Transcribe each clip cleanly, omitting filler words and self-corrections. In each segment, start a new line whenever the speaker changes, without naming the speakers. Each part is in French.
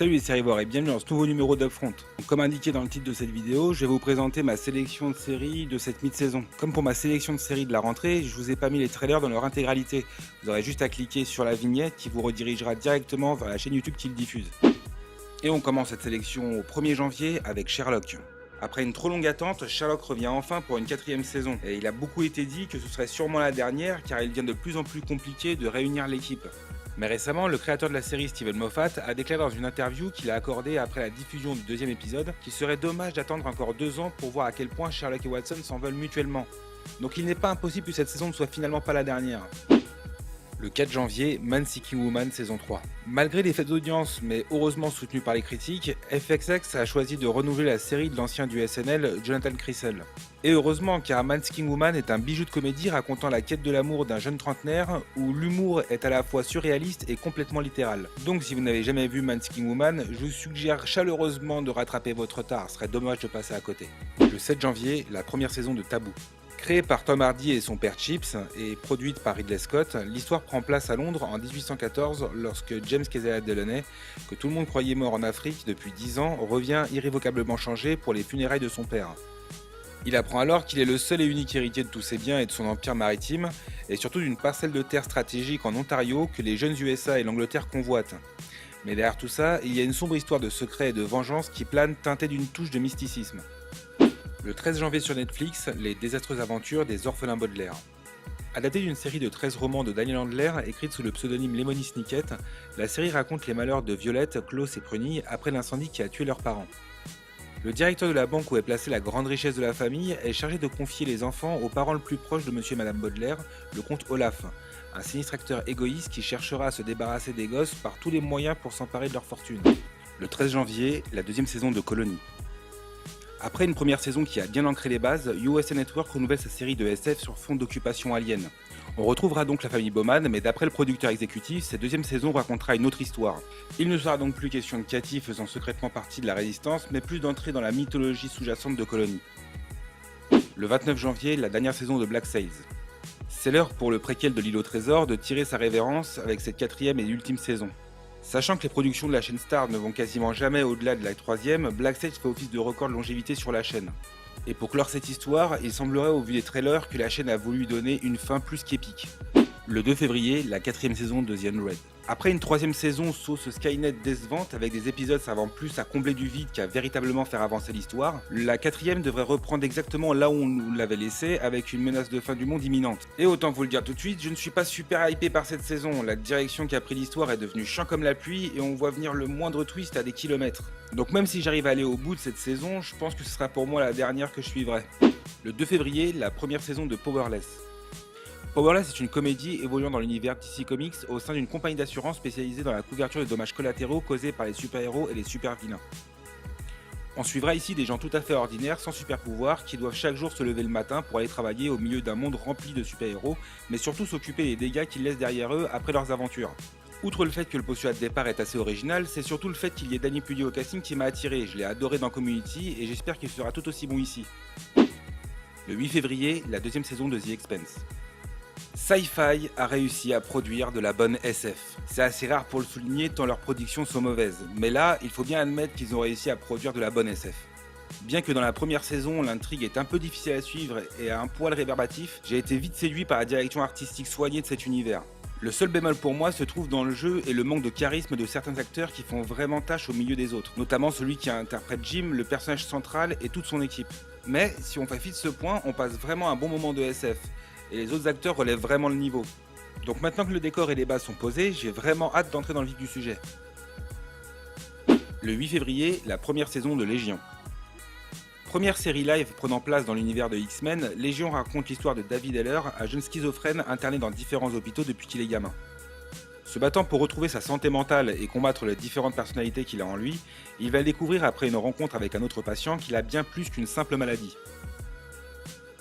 Salut les sérivores et bienvenue dans ce nouveau numéro d'Upfront. Donc, comme indiqué dans le titre de cette vidéo, je vais vous présenter ma sélection de séries de cette mi-saison. Comme pour ma sélection de séries de la rentrée, je vous ai pas mis les trailers dans leur intégralité. Vous aurez juste à cliquer sur la vignette qui vous redirigera directement vers la chaîne YouTube qui le diffuse. Et on commence cette sélection au 1er janvier avec Sherlock. Après une trop longue attente, Sherlock revient enfin pour une 4ème saison. Et il a beaucoup été dit que ce serait sûrement la dernière car il devient de plus en plus compliqué de réunir l'équipe. Mais récemment, le créateur de la série Steven Moffat a déclaré dans une interview qu'il a accordée après la diffusion du 2e épisode qu'il serait dommage d'attendre encore 2 ans pour voir à quel point Sherlock et Watson s'en veulent mutuellement. Donc il n'est pas impossible que cette saison ne soit finalement pas la dernière. Le 4 janvier, Man Seeking Woman saison 3. Malgré les faibles d'audience, mais heureusement soutenues par les critiques, FXX a choisi de renouveler la série de l'ancien du SNL, Jonathan Crystal. Et heureusement, car Man Seeking Woman est un bijou de comédie racontant la quête de l'amour d'un jeune trentenaire, où l'humour est à la fois surréaliste et complètement littéral. Donc si vous n'avez jamais vu Man Seeking Woman, je vous suggère chaleureusement de rattraper votre retard, ce serait dommage de passer à côté. Le 7 janvier, la première saison de Taboo. Créée par Tom Hardy et son père Chips et produite par Ridley Scott, l'histoire prend place à Londres en 1814 lorsque James Kezia Delaunay, que tout le monde croyait mort en Afrique depuis 10 ans, revient irrévocablement changé pour les funérailles de son père. Il apprend alors qu'il est le seul et unique héritier de tous ses biens et de son empire maritime, et surtout d'une parcelle de terre stratégique en Ontario que les jeunes USA et l'Angleterre convoitent. Mais derrière tout ça, il y a une sombre histoire de secret et de vengeance qui plane teintée d'une touche de mysticisme. Le 13 janvier sur Netflix, les désastreuses aventures des orphelins Baudelaire. Adaptée d'une série de 13 romans de Daniel Handler, écrite sous le pseudonyme Lemony Snicket, la série raconte les malheurs de Violette, Klaus et Prunille après l'incendie qui a tué leurs parents. Le directeur de la banque où est placée la grande richesse de la famille est chargé de confier les enfants aux parents le plus proches de monsieur et madame Baudelaire, le comte Olaf, un sinistre acteur égoïste qui cherchera à se débarrasser des gosses par tous les moyens pour s'emparer de leur fortune. Le 13 janvier, la 2e saison de Colony. Après une première saison qui a bien ancré les bases, USA Network renouvelle sa série de SF sur fond d'occupation alien. On retrouvera donc la famille Bowman, mais d'après le producteur exécutif, cette 2e saison racontera une autre histoire. Il ne sera donc plus question de Cathy faisant secrètement partie de la résistance, mais plus d'entrer dans la mythologie sous-jacente de Colony. Le 29 janvier, la dernière saison de Black Sails. C'est l'heure pour le préquel de l'île au trésor de tirer sa révérence avec cette 4e et ultime saison. Sachant que les productions de la chaîne Star ne vont quasiment jamais au-delà de la 3e, Black Sails fait office de record de longévité sur la chaîne. Et pour clore cette histoire, il semblerait au vu des trailers que la chaîne a voulu lui donner une fin plus qu'épique. Le 2 février, la 4e saison de The Unread. Après une 3e saison sauce Skynet décevante avec des épisodes servant plus à combler du vide qu'à véritablement faire avancer l'histoire, la 4e devrait reprendre exactement là où on nous l'avait laissé avec une menace de fin du monde imminente. Et autant vous le dire tout de suite, je ne suis pas super hypé par cette saison, la direction qu'a pris l'histoire est devenue chiant comme la pluie et on voit venir le moindre twist à des kilomètres. Donc même si j'arrive à aller au bout de cette saison, je pense que ce sera pour moi la dernière que je suivrai. Le 2 février, la première saison de Powerless. Powerless est une comédie évoluant dans l'univers DC Comics au sein d'une compagnie d'assurance spécialisée dans la couverture des dommages collatéraux causés par les super-héros et les super-vilains. On suivra ici des gens tout à fait ordinaires, sans super-pouvoirs, qui doivent chaque jour se lever le matin pour aller travailler au milieu d'un monde rempli de super-héros, mais surtout s'occuper des dégâts qu'ils laissent derrière eux après leurs aventures. Outre le fait que le postulat de départ est assez original, c'est surtout le fait qu'il y ait Danny Pudi au casting qui m'a attiré, je l'ai adoré dans Community et j'espère qu'il sera tout aussi bon ici. Le 8 février, la 2e saison de The Expanse. Sci-Fi a réussi à produire de la bonne SF. C'est assez rare pour le souligner tant leurs productions sont mauvaises, mais là, il faut bien admettre qu'ils ont réussi à produire de la bonne SF. Bien que dans la première saison, l'intrigue est un peu difficile à suivre et à un poil rébarbatif, j'ai été vite séduit par la direction artistique soignée de cet univers. Le seul bémol pour moi se trouve dans le jeu et le manque de charisme de certains acteurs qui font vraiment tâche au milieu des autres, notamment celui qui interprète Jim, le personnage central et toute son équipe. Mais si on fait fi de ce point, on passe vraiment un bon moment de SF. Et les autres acteurs relèvent vraiment le niveau. Donc maintenant que le décor et les bases sont posés, j'ai vraiment hâte d'entrer dans le vif du sujet. Le 8 février, la première saison de Légion. Première série live prenant place dans l'univers de X-Men, Légion raconte l'histoire de David Heller, un jeune schizophrène interné dans différents hôpitaux depuis qu'il est gamin. Se battant pour retrouver sa santé mentale et combattre les différentes personnalités qu'il a en lui, il va découvrir après une rencontre avec un autre patient qu'il a bien plus qu'une simple maladie.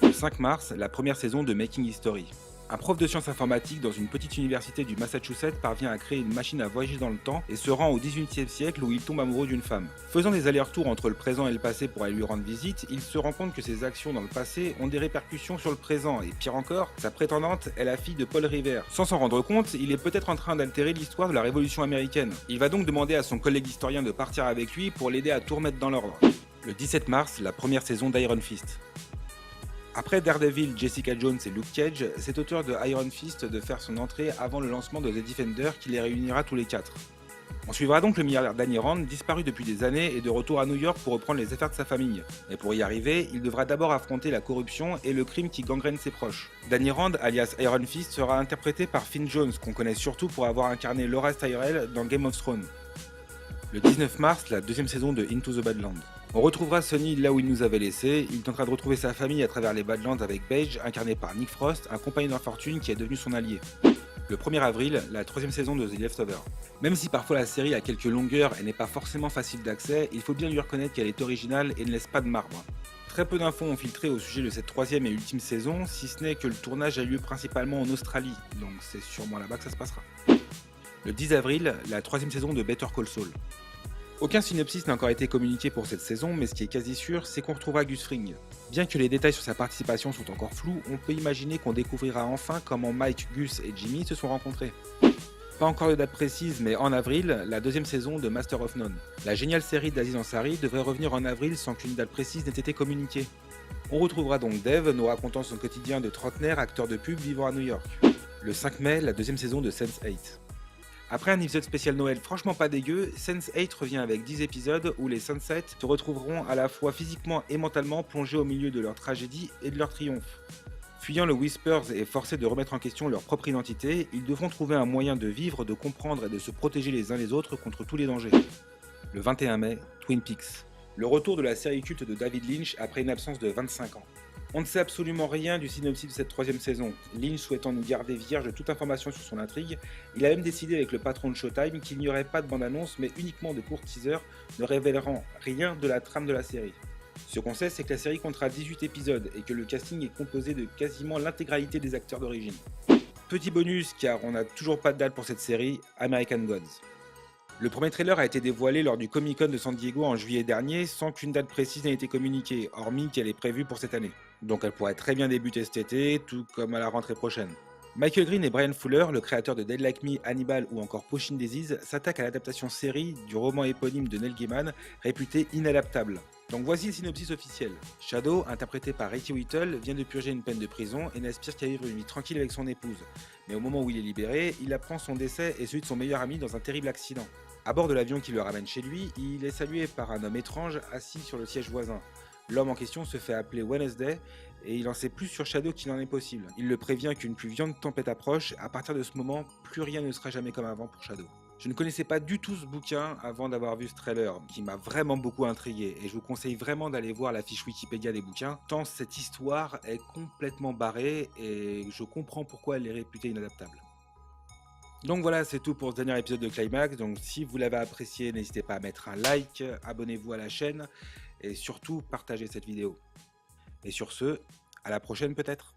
Le 5 mars, la première saison de Making History. Un prof de sciences informatiques dans une petite université du Massachusetts parvient à créer une machine à voyager dans le temps et se rend au XVIIIe siècle où il tombe amoureux d'une femme. Faisant des allers-retours entre le présent et le passé pour aller lui rendre visite, il se rend compte que ses actions dans le passé ont des répercussions sur le présent et pire encore, sa prétendante est la fille de Paul Revere. Sans s'en rendre compte, il est peut-être en train d'altérer l'histoire de la Révolution américaine. Il va donc demander à son collègue historien de partir avec lui pour l'aider à tout remettre dans l'ordre. Le 17 mars, la première saison d'Iron Fist. Après Daredevil, Jessica Jones et Luke Cage, c'est au tour de Iron Fist de faire son entrée avant le lancement de The Defender qui les réunira tous les quatre. On suivra donc le milliardaire Danny Rand, disparu depuis des années et de retour à New York pour reprendre les affaires de sa famille. Mais pour y arriver, il devra d'abord affronter la corruption et le crime qui gangrène ses proches. Danny Rand, alias Iron Fist, sera interprété par Finn Jones, qu'on connaît surtout pour avoir incarné Loras Tyrell dans Game of Thrones. Le 19 mars, la deuxième saison de Into the Badlands. On retrouvera Sonny là où il nous avait laissé, il tentera de retrouver sa famille à travers les Badlands avec Paige, incarné par Nick Frost, un compagnon d'infortune qui est devenu son allié. Le 1er avril, la troisième saison de The Leftovers. Même si parfois la série a quelques longueurs et n'est pas forcément facile d'accès, il faut bien lui reconnaître qu'elle est originale et ne laisse pas de marbre. Très peu d'infos ont filtré au sujet de cette troisième et ultime saison, si ce n'est que le tournage a lieu principalement en Australie, donc c'est sûrement là-bas que ça se passera. Le 10 avril, la troisième saison de Better Call Saul. Aucun synopsis n'a encore été communiqué pour cette saison, mais ce qui est quasi sûr, c'est qu'on retrouvera Gus Fring. Bien que les détails sur sa participation sont encore flous, on peut imaginer qu'on découvrira enfin comment Mike, Gus et Jimmy se sont rencontrés. Pas encore de date précise, mais en avril, la deuxième saison de Master of None. La géniale série d'Aziz Ansari devrait revenir en avril sans qu'une date précise n'ait été communiquée. On retrouvera donc Dave nous racontant son quotidien de trentenaire acteur de pub vivant à New York. Le 5 mai, la deuxième saison de Sense8. Après un épisode spécial Noël franchement pas dégueu, Sense8 revient avec 10 épisodes où les Sunset se retrouveront à la fois physiquement et mentalement plongés au milieu de leur tragédie et de leur triomphe. Fuyant le Whispers et forcés de remettre en question leur propre identité, ils devront trouver un moyen de vivre, de comprendre et de se protéger les uns les autres contre tous les dangers. Le 21 mai, Twin Peaks. Le retour de la série culte de David Lynch après une absence de 25 ans. On ne sait absolument rien du synopsis de cette troisième saison. Lynch souhaitant nous garder vierge de toute information sur son intrigue, il a même décidé avec le patron de Showtime qu'il n'y aurait pas de bande-annonce mais uniquement de courts teasers ne révéleront rien de la trame de la série. Ce qu'on sait, c'est que la série comptera 18 épisodes et que le casting est composé de quasiment l'intégralité des acteurs d'origine. Petit bonus, car on n'a toujours pas de date pour cette série, American Gods. Le premier trailer a été dévoilé lors du Comic-Con de San Diego en juillet dernier sans qu'une date précise n'ait été communiquée, hormis qu'elle est prévue pour cette année. Donc elle pourrait très bien débuter cet été, tout comme à la rentrée prochaine. Michael Green et Brian Fuller, le créateur de Dead Like Me, Hannibal ou encore Pushing Daisies, s'attaquent à l'adaptation série du roman éponyme de Neil Gaiman, réputé inadaptable. Donc voici le synopsis officiel. Shadow, interprété par Retty Whittle, vient de purger une peine de prison et n'aspire qu'à vivre une vie tranquille avec son épouse. Mais au moment où il est libéré, il apprend son décès et celui de son meilleur ami dans un terrible accident. À bord de l'avion qui le ramène chez lui, il est salué par un homme étrange assis sur le siège voisin. L'homme en question se fait appeler Wednesday et il en sait plus sur Shadow qu'il en est possible. Il le prévient qu'une plus violente tempête approche, à partir de ce moment, plus rien ne sera jamais comme avant pour Shadow. Je ne connaissais pas du tout ce bouquin avant d'avoir vu ce trailer, qui m'a vraiment beaucoup intrigué, et je vous conseille vraiment d'aller voir la fiche Wikipédia des bouquins, tant cette histoire est complètement barrée et je comprends pourquoi elle est réputée inadaptable. Donc voilà, c'est tout pour ce dernier épisode de Climax. Donc si vous l'avez apprécié, n'hésitez pas à mettre un like, abonnez-vous à la chaîne et surtout partagez cette vidéo. Et sur ce, à la prochaine peut-être.